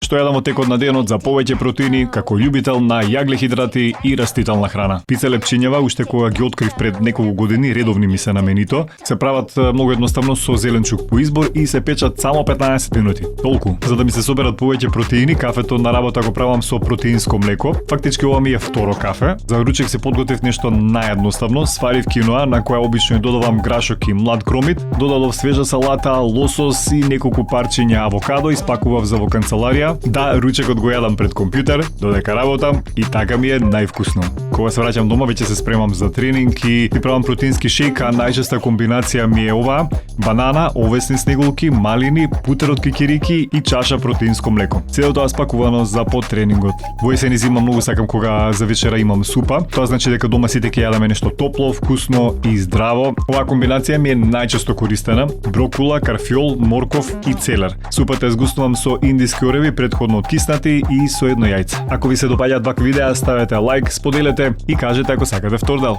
што јадам во текот на денот за повеќе протеини како љубител на јаглехидрати и растителна храна. Пица лепчињева, уште кога ги открив пред неколку години, редовни ми се на менито, се прават многу едноставно со зеленчук по избор и се печат само 15 минути. Толку. За да ми се соберат повеќе протеини, кафето на работа го правам со протеинско млеко. Фактички ова ми е второ кафе. За ручек се подготвив нешто наједноставно. Сварив киноа на која обично ја додавам грашок и млад кромит, додадов свежа салата, лосос и неколку парчиња авокадо, испакував за во канцеларија. Да, ручекот го јадам пред компјутер, додека работам и така ми е највкусно. Кога се враќам дома, веќе се спремам за тренинг и правам протеински шејк, а најчеста комбинација ми е ова: банана, овесни снеголки, малини, путер од кикирики и чаша протеинско млеко. Сето тоа спакувано за по тренингот. Во есен и зима многу сакам кога за вечера имам супа. Тоа значи дека дома сите ќе јадеме нешто топло, вкусно и здраво. Оваа комбинација ми е најчесто користена: брокула, карфиол, морков и целер. Супата ја згустувам со индиски ореви, претходно откиснати и со едно јајце. Ако ви се допаѓаат вакви видеа, ставете лайк, споделете и кажете ако сакате втор дел.